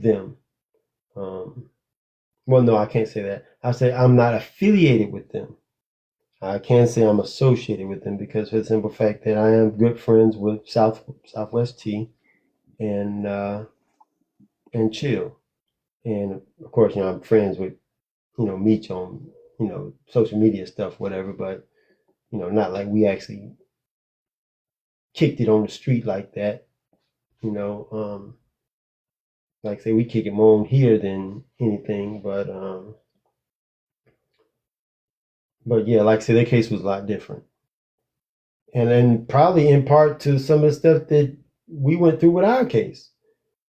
them. Well, no, I can't say that. I say I'm not affiliated with them. I can say I'm associated with them because for the simple fact that I am good friends with Southwest T and Chill, and of course, I'm friends with Meech on social media stuff, whatever. But not like we actually kicked it on the street like that. You know, like I say, we kick it more on here than anything. But yeah, like I say, their case was a lot different. And then probably in part to some of the stuff that we went through with our case.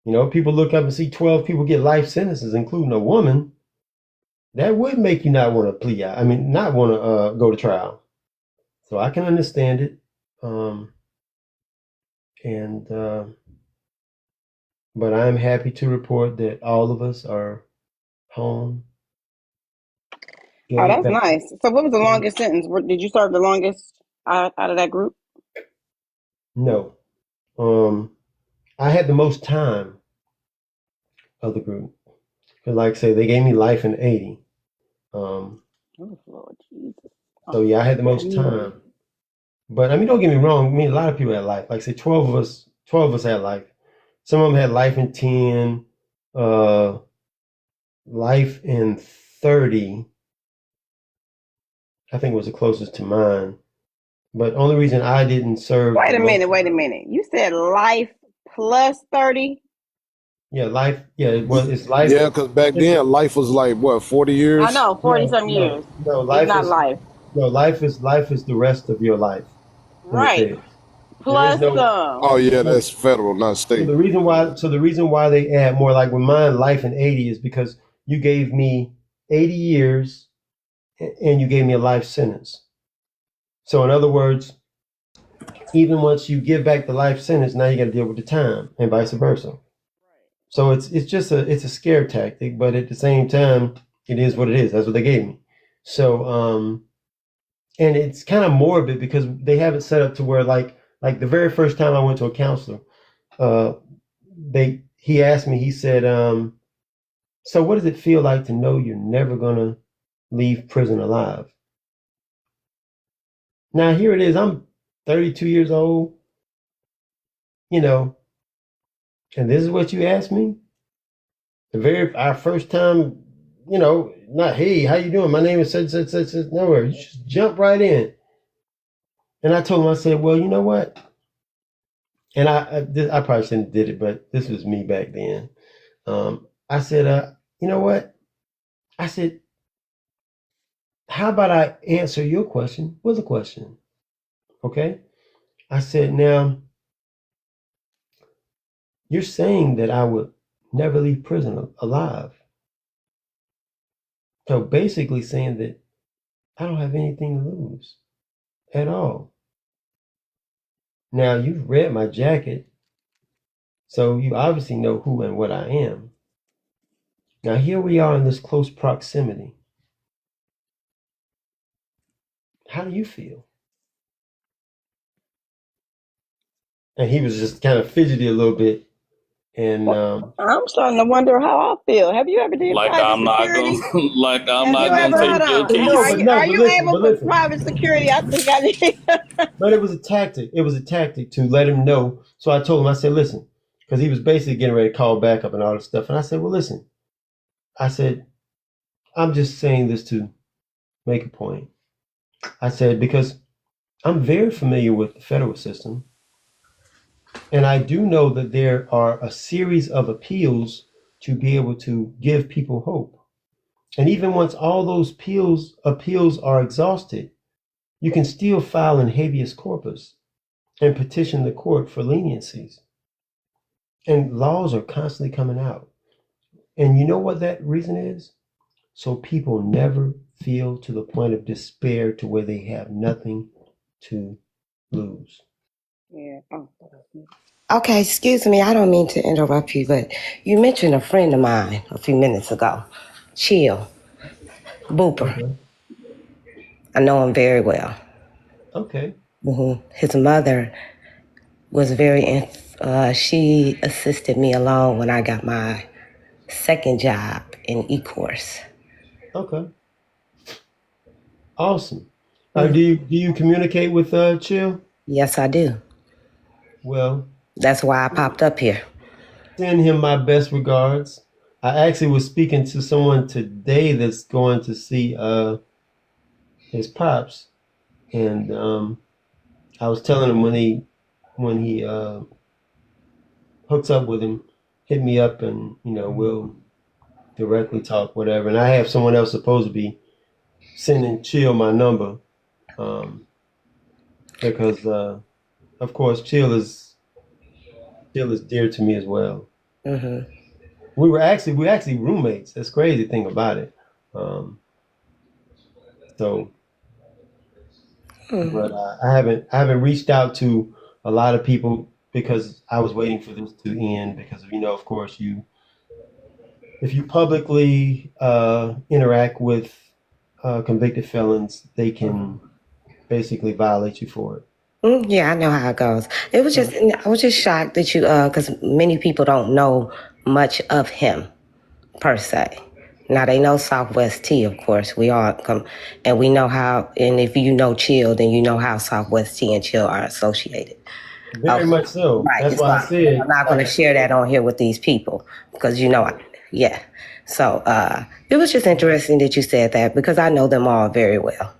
People look up and see 12 people get life sentences, including a woman. That would make you not want to plea out. I mean, not want to go to trial. So I can understand it. And but I'm happy to report that all of us are home. Oh, that's nice. So what was the longest sentence? Did you serve the longest out of that group? No. I had the most time of the group. Because like I say, they gave me life in 80. Oh, Lord Jesus. So yeah, I had the most time. But I mean, don't get me wrong. I mean, a lot of people had life. Like I say, 12 of us had life. Some of them had life in 10, life in 30. I think was the closest to mine. But only reason I didn't serve. Wait a minute. You said life plus 30? Yeah, life. Yeah, well, it's life. Yeah, because back then life was like what, 40 years? I know, 40-some years. No, life it's not is life. No, life is the rest of your life. Right. Plus Oh yeah, that's federal, not state. So the reason why they add more, like with mine, life in 80 is because you gave me 80 years and you gave me a life sentence. So in other words, even once you give back the life sentence, now you got to deal with the time, and vice versa. So it's just a scare tactic, but at the same time, it is what it is. That's what they gave me. So and it's kind of morbid because they have it set up to where like the very first time I went to a counselor, he asked me, he said, so what does it feel like to know you're never gonna leave prison alive? Now here it is, I'm 32 years old, and this is what you asked me? Our first time, not, hey, how you doing? My name is such. Nowhere. You just jump right in. And I told him, I said, well, you know what? And I probably shouldn't have did it, but this was me back then. I said, you know what? I said, how about I answer your question with a question? Okay? I said, now, you're saying that I would never leave prison alive. So basically saying that I don't have anything to lose at all. Now, you've read my jacket, so you obviously know who and what I am. Now, here we are in this close proximity. How do you feel? And he was just kind of fidgety a little bit. And I'm starting to wonder how I feel. Have you ever did private security? Like I'm not gonna take your case. Are you able for private security? I think I need. But it was a tactic. It was a tactic to let him know. So I told him, I said, listen, because he was basically getting ready to call back up and all this stuff. And I said, well, listen, I said, I'm just saying this to make a point. I said, because I'm very familiar with the federal system. And I do know that there are a series of appeals to be able to give people hope. And even once all those appeals are exhausted, you can still file an habeas corpus and petition the court for leniencies. And laws are constantly coming out. And you know what that reason is? So people never feel to the point of despair to where they have nothing to lose. Yeah. Okay, excuse me, I don't mean to interrupt you, but you mentioned a friend of mine a few minutes ago, Chill, Booper. Okay. I know him very well. Okay. Mm-hmm. His mother was she assisted me along when I got my second job in e-course. Okay. Awesome. Do you communicate with Chill? Yes, I do. Well, That's why I popped up here. send him my best regards. I actually was speaking to someone today that's going to see his pops, and I was telling him when he hooks up with him, hit me up, and we'll directly talk, whatever. And I have someone else supposed to be sending Chill my number, because of course Chill is dear to me as well. Mm-hmm. We're actually roommates. That's the crazy thing about it. So, but I haven't reached out to a lot of people because I was waiting for this to end, because of course if you publicly interact with convicted felons, they can basically violate you for it. Yeah, I know how it goes. I was just shocked that you, because many people don't know much of him per se. Now they know Southwest T, of course. We all come, and we know how. And if you know Chill, then you know how Southwest T and Chill are associated. Very much so. Right. That's why I said I'm not going to share that on here with these people because yeah. So it was just interesting that you said that because I know them all very well.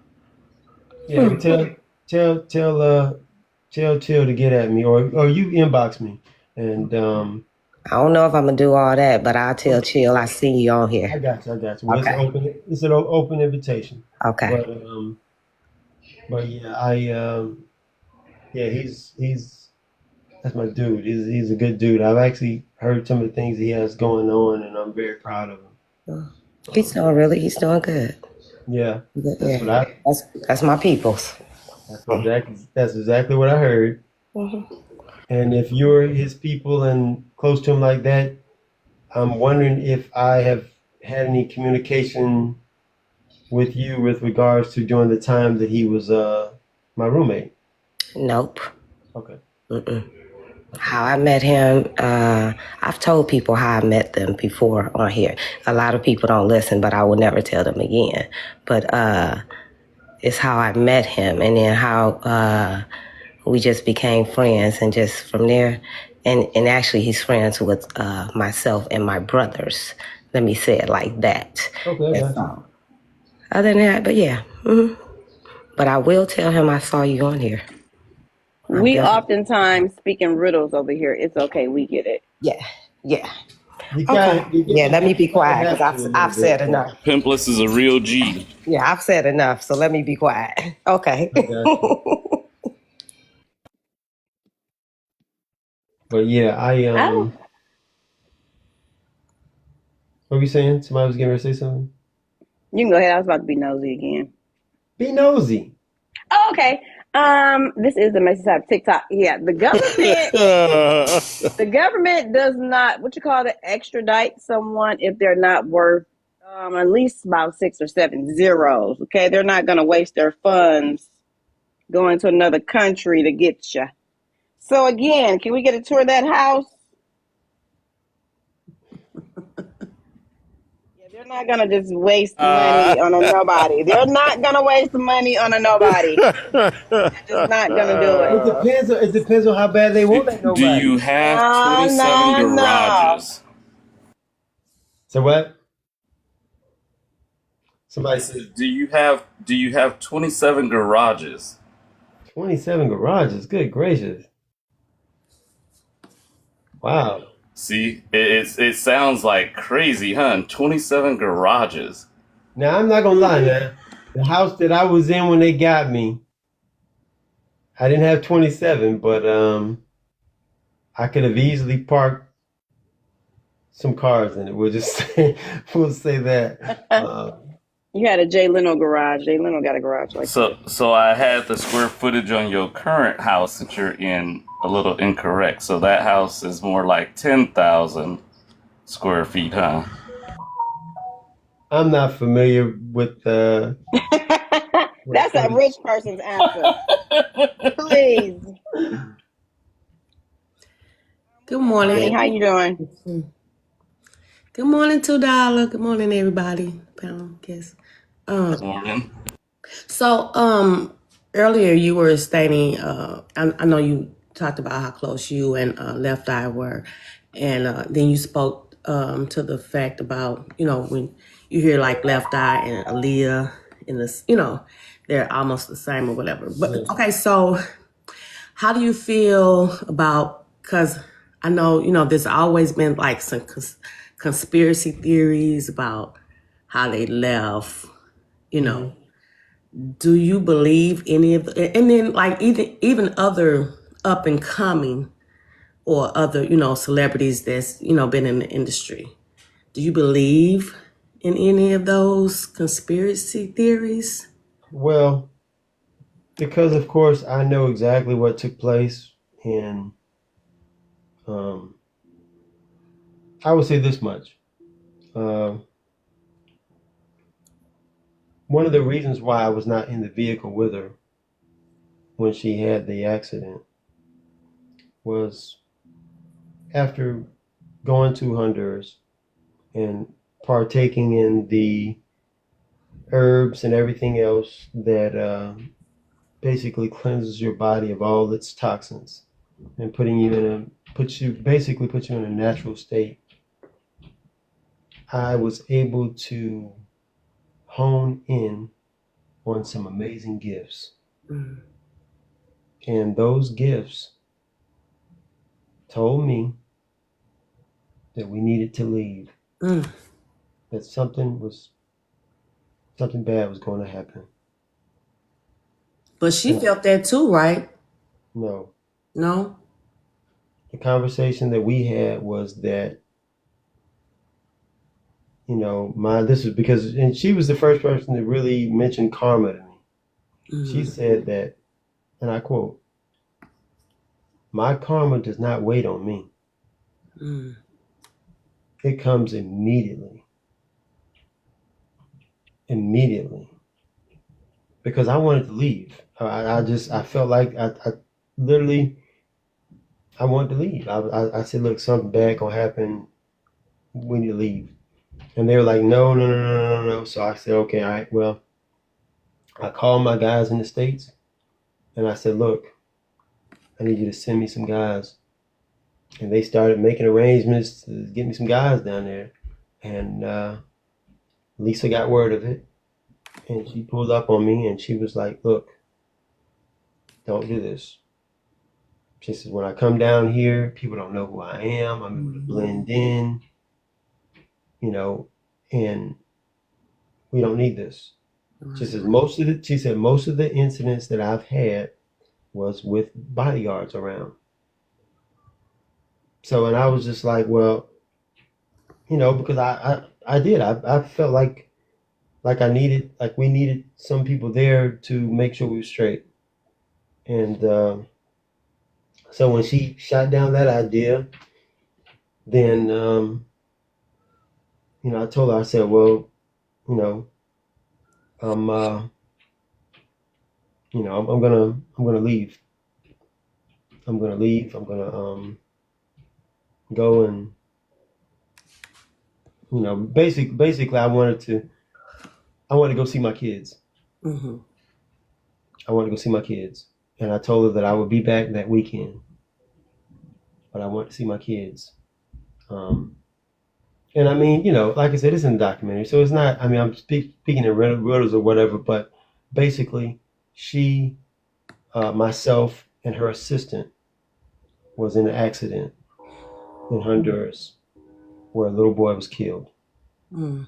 Yeah, tell Chill to get at me, or you inbox me, and I don't know if I'm gonna do all that, but I'll tell Chill I see you on here. I got you. Well, Okay. it's an open invitation. Okay. But yeah, he's that's my dude. He's a good dude. I've actually heard some of the things he has going on, and I'm very proud of him. He's doing good. Yeah, That's my peoples. That's exactly what I heard. Mm-hmm. And if you're his people and close to him like that, I'm wondering if I have had any communication with you with regards to during the time that he was my roommate. Nope. Okay. Mm-mm. How I met him, I've told people how I met them before on here. A lot of people don't listen, but I will never tell them again. But it's how I met him, and then how we just became friends, and just from there, and actually he's friends with myself and my brothers. Let me say it like that. Okay. Other than that, but yeah. Mm-hmm. But I will tell him I saw you on here. We oftentimes speak in riddles over here. It's okay. We get it. Yeah. Okay. Yeah, let me be quiet because I've said enough. Pimpless is a real G. Yeah, I've said enough, so let me be quiet. Okay. But yeah, what were you saying? Somebody was getting ready to say something? You can go ahead. I was about to be nosy again. Be nosy. Oh, okay. This is the message of TikTok. Yeah, the government does not extradite someone if they're not worth at least about 6 or 7 zeros. Okay, they're not gonna waste their funds going to another country to get you. So again, can we get a tour of that house? They're not gonna just waste money on a nobody. They're not gonna waste money on a nobody. They're just not gonna do it. It depends on how bad they want that nobody. Do you have 27 garages? So what? Somebody said, Do you have 27 garages? 27 garages. Good gracious! Wow. See, it sounds like crazy, huh? 27 garages. Now I'm not gonna lie, man. The house that I was in when they got me, I didn't have 27, but I could have easily parked some cars in it. We'll say that. You had a Jay Leno garage. Jay Leno got a garage like that. So I had the square footage on your current house that you're in a little incorrect. So that house is more like 10,000 square feet, huh? I'm not familiar with the. That's a rich person's answer. Please. Good morning. How you doing? Good morning, $2. Good morning, everybody. Pound guess. Good morning. So earlier you were stating, I know you talked about how close you and Left Eye were, and then you spoke to the fact about, when you hear like Left Eye and Aaliyah in this, they're almost the same or whatever. But Yes. okay, so how do you feel about, because I know, there's always been like some conspiracy theories about how they left, Do you believe any of and then like even other up and coming or other, celebrities that's, been in the industry? Do you believe in any of those conspiracy theories? Well, because of course I know exactly what took place, and um, I would say this much. Uh, One of the reasons why I was not in the vehicle with her when she had the accident was after going to Honduras and partaking in the herbs and everything else that basically cleanses your body of all its toxins and puts you in a natural state. I was able to hone in on some amazing gifts. Mm. And those gifts told me that we needed to leave, Mm. that something bad was going to happen. But she And felt that too, right? no, No? the conversation that we had was that, this was because, and she was the first person to really mention karma to me. She Mm. said that, and I quote, "My karma does not wait on me. Mm. It comes immediately. Immediately." Because I wanted to leave. I felt like I literally, I wanted to leave. I said, look, something bad gonna happen. We need to leave. And they were like, no, no, no, no, no, no. So I said, okay, all right, well, I called my guys in the States and I said, look, I need you to send me some guys. And they started making arrangements to get me some guys down there. And Lisa got word of it. And she pulled up on me and she was like, look, don't do this. She says, when I come down here, people don't know who I am. I'm able to blend in, and we don't need this. She says most of the incidents that I've had was with bodyguards around. So, and I was just like, well, because I felt like we needed some people there to make sure we were straight. And so when she shot down that idea, then I told her, I said, well, you know, I'm I'm gonna leave. I'm gonna leave. I'm gonna go and basically I wanted to go see my kids. Mm-hmm. I wanted to go see my kids, and I told her that I would be back that weekend, but I wanted to see my kids. And I mean, like I said, it's in the documentary, so it's not. I mean, I'm speaking in riddles or whatever, but basically, she, myself, and her assistant was in an accident in Honduras where a little boy was killed. Mm.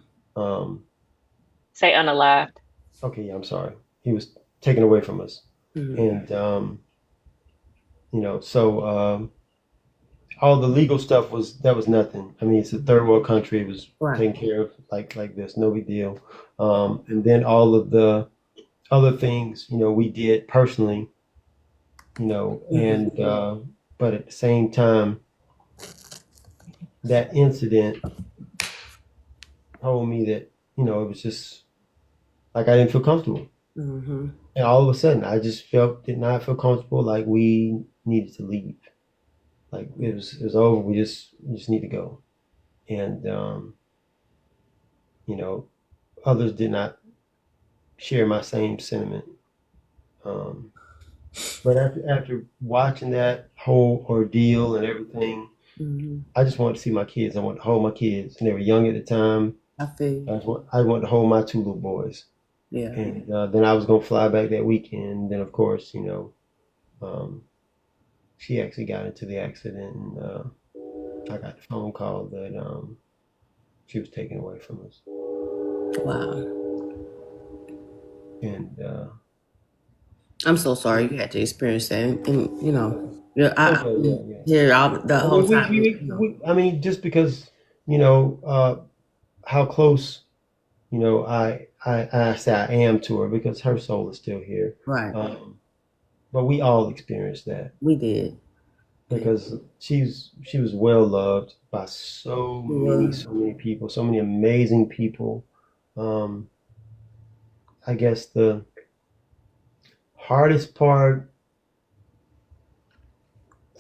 Say unalived. Okay, yeah, I'm sorry. He was taken away from us. Mm. And so all the legal stuff was nothing. I mean, it's a third world country. It was Right. taken care of like this, no big deal. And then all of the other things, we did personally, and but at the same time, that incident told me that, it was just like I didn't feel comfortable. Mm-hmm. And all of a sudden, I just did not feel comfortable. Like we needed to leave. Like it was over. We just need to go. And you know, others did not share my same sentiment. But after watching that whole ordeal and everything, I just wanted to see my kids. I wanted to hold my kids, and they were young at the time. I feel you. I wanted to hold my two little boys, Yeah. and then I was gonna fly back that weekend. Then, of course, she actually got into the accident, and I got the phone call that she was taken away from us. Wow. And I'm so sorry you had to experience that, and you know, yeah, yeah. here all the I whole mean, time. You know. I mean, just because how close I say I am to her because her soul is still here. Right. But we all experienced that We did. because she was well loved by so many people, so many amazing people. I guess the hardest part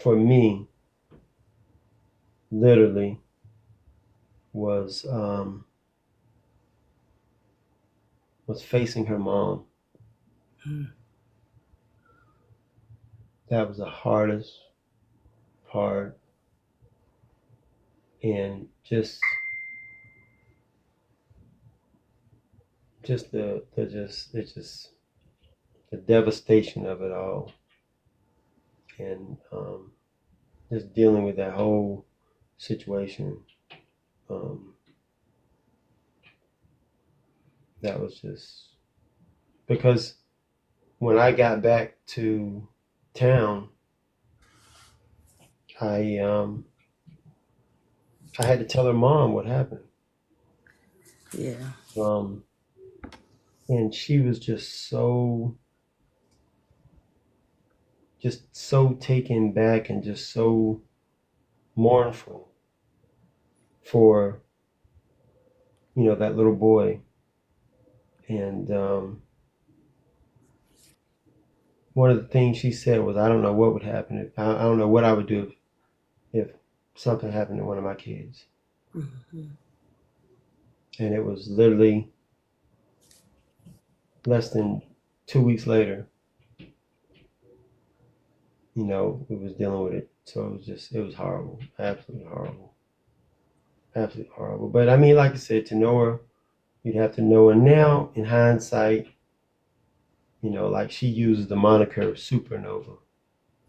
for me, literally, was facing her mom. That was the hardest part, and just the devastation of it all, and just dealing with that whole situation. That was just because when I got back to town, I had to tell her mom what happened. Yeah. And she was just so taken back and just so mournful for that little boy. And one of the things she said was, I don't know what would happen if I don't know what I would do if something happened to one of my kids. And it was literally less than 2 weeks later, we was dealing with it. So it was horrible, absolutely horrible, absolutely horrible. But I mean, like I said, to know her, you'd have to know her now. In hindsight, like she uses the moniker supernova.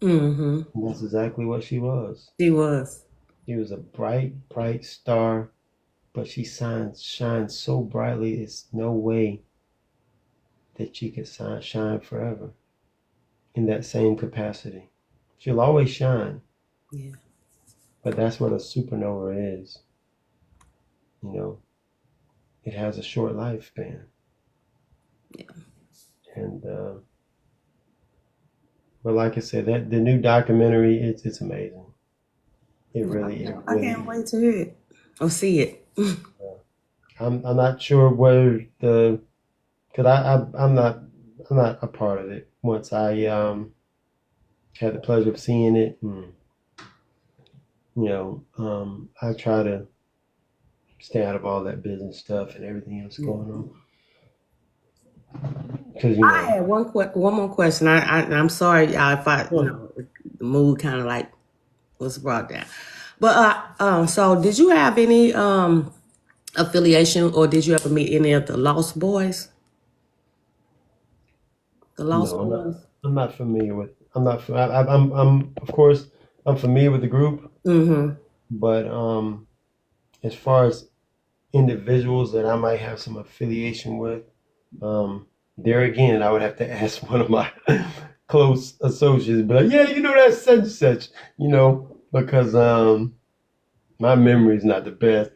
And that's exactly what she was. She was. She was a bright, bright star, but she shines so brightly. It's no way that she could shine forever in that same capacity. She'll always shine. Yeah. But that's what a supernova is. It has a short lifespan. Yeah. And but like I said, that the new documentary, it's amazing. It really I can't wait to hear it or see it. I'm not sure where because I'm not a part of it. Once I had the pleasure of seeing it, and, I try to stay out of all that business stuff and everything else going on. Because I had one more question. I'm sorry, y'all, if the mood kind of like was brought down. But so did you have any affiliation, or did you ever meet any of the Lost Boys? The Lost Boys. I'm not familiar with. I'm not. I'm of course I'm familiar with the group. But as far as individuals that I might have some affiliation with, there again, I would have to ask one of my close associates. But yeah, that's such and such. Because my memory is not the best.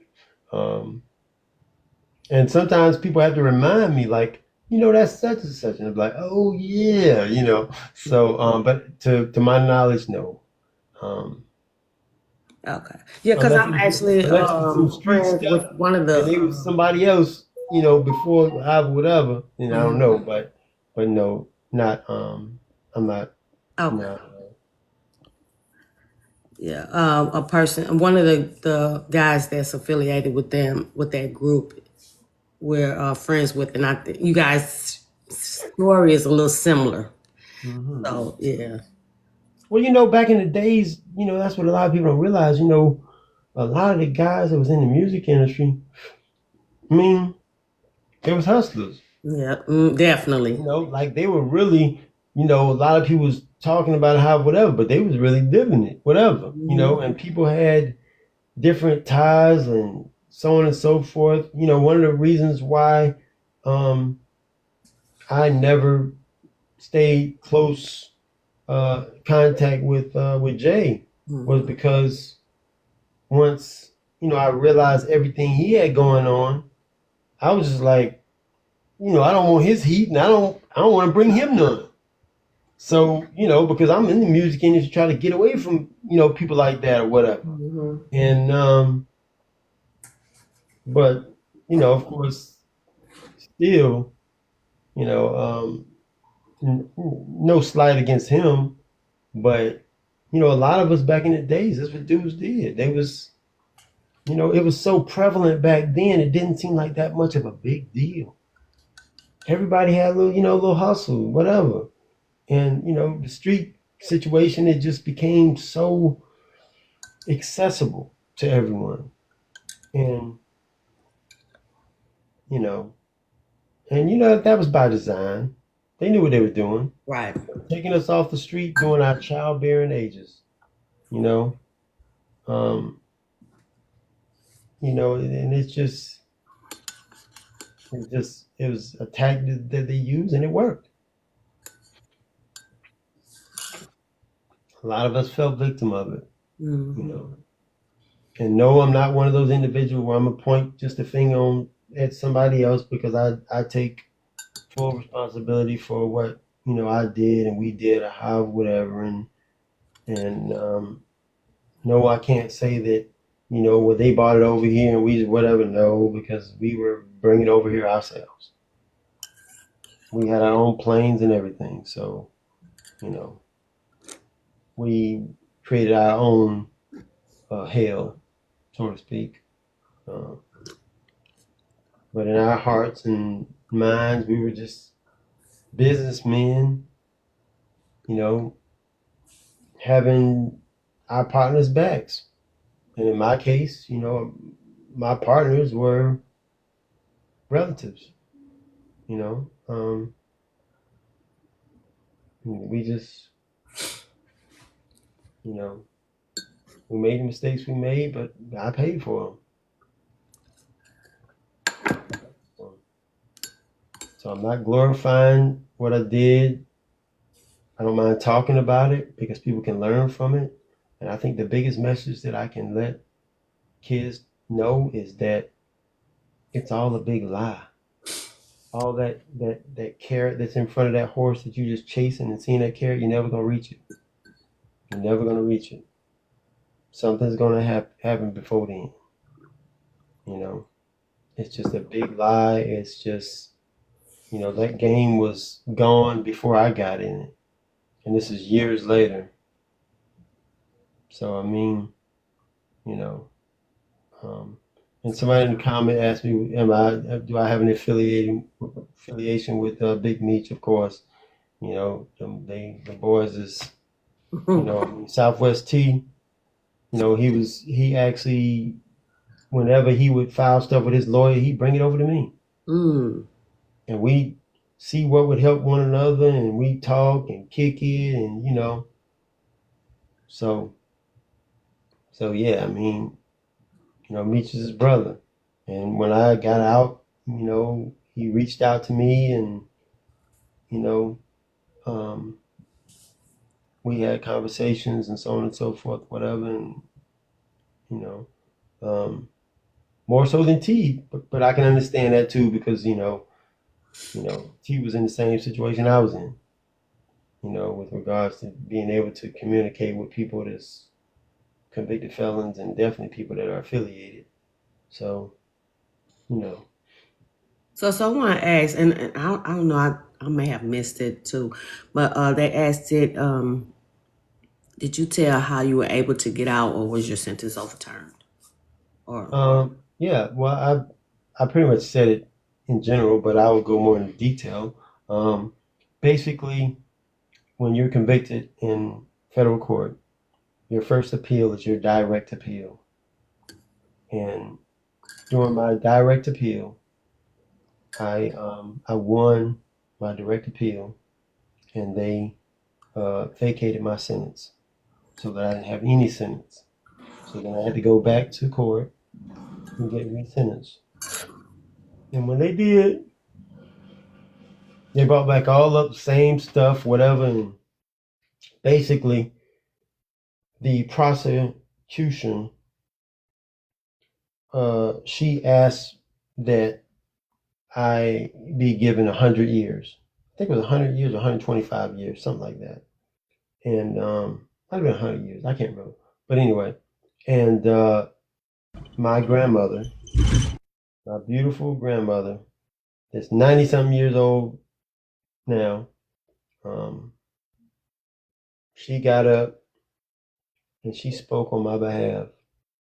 And sometimes people have to remind me, like, that's such and such, and I'm like, oh yeah, So, but to my knowledge, no. Okay. Yeah, because I'm actually friends with one of the. And it was somebody else, before whatever, I don't know, but no, not. I'm not. Okay. No. Yeah, a person, one of the guys that's affiliated with them, with that group, we're friends with, and you guys' story is a little similar. Mm-hmm. So yeah. Well, back in the days, that's what a lot of people don't realize. A lot of the guys that was in the music industry, I mean, they was hustlers. Yeah, definitely. Like they were really, a lot of people was talking about how whatever, but they was really living it, whatever, and people had different ties and so on and so forth. One of the reasons why I never stayed close contact with Jay was because once I realized everything he had going on, I was just like, I don't want his heat, and I don't want to bring him none. So because I'm in the music industry, try to get away from people like that or whatever. And but of course, still, no slight against him, but a lot of us back in the days, that's what dudes did. They was, it was so prevalent back then. It didn't seem like that much of a big deal. Everybody had a little hustle, whatever. And, the street situation, it just became so accessible to everyone. And, that was by design. They knew what they were doing. Right. Taking us off the street during our childbearing ages, and it was a tactic that they used and it worked. A lot of us fell victim of it, And no, I'm not one of those individuals where I'm gonna point just a finger at somebody else, because I take full responsibility for what I did and we did or how whatever, and no, I can't say that well, they bought it over here and we just whatever. No, because we were bringing it over here ourselves. We had our own planes and everything, so we created our own hell, so to speak. But in our hearts and minds, we were just businessmen, having our partners' backs. And in my case, my partners were relatives, we just, we made the mistakes we made, but I paid for them. So I'm not glorifying what I did. I don't mind talking about it because people can learn from it. And I think the biggest message that I can let kids know is that it's all a big lie. All that carrot that's in front of that horse that you're just chasing and seeing that carrot, you're never going to reach it. You're never going to reach it. Something's going to happen before then. It's just a big lie. It's just, that game was gone before I got in it. And this is years later. So, I mean, and somebody in the comment asked me, do I have an affiliation with Big Meech? Of course, the boys is, Southwest T. He actually, whenever he would file stuff with his lawyer, he'd bring it over to me. And we see what would help one another, and we talk and kick it, and so yeah, I mean, Meech is his brother. And when I got out, he reached out to me, and we had conversations and so on and so forth, whatever, and more so than T, but I can understand that too, because T was in the same situation I was in, with regards to being able to communicate with people that's convicted felons and definitely people that are affiliated. So, So I want to ask, and I don't know, I may have missed it too, but they asked it, did you tell how you were able to get out, or was your sentence overturned? Yeah, well, I pretty much said it in general, but I will go more into detail. Basically, when you're convicted in federal court, your first appeal is your direct appeal. And during my direct appeal, I won my direct appeal, and they vacated my sentence so that I didn't have any sentence. So then I had to go back to court and get resentenced. And when they did, they brought back all up the same stuff, whatever. And basically, the prosecution, she asked that I be given 100 years. I think it was 100 years, 125 years, something like that. And might have been 100 years. I can't remember. But anyway, and my grandmother, my beautiful grandmother, that's 90-something years old now, she got up and she spoke on my behalf.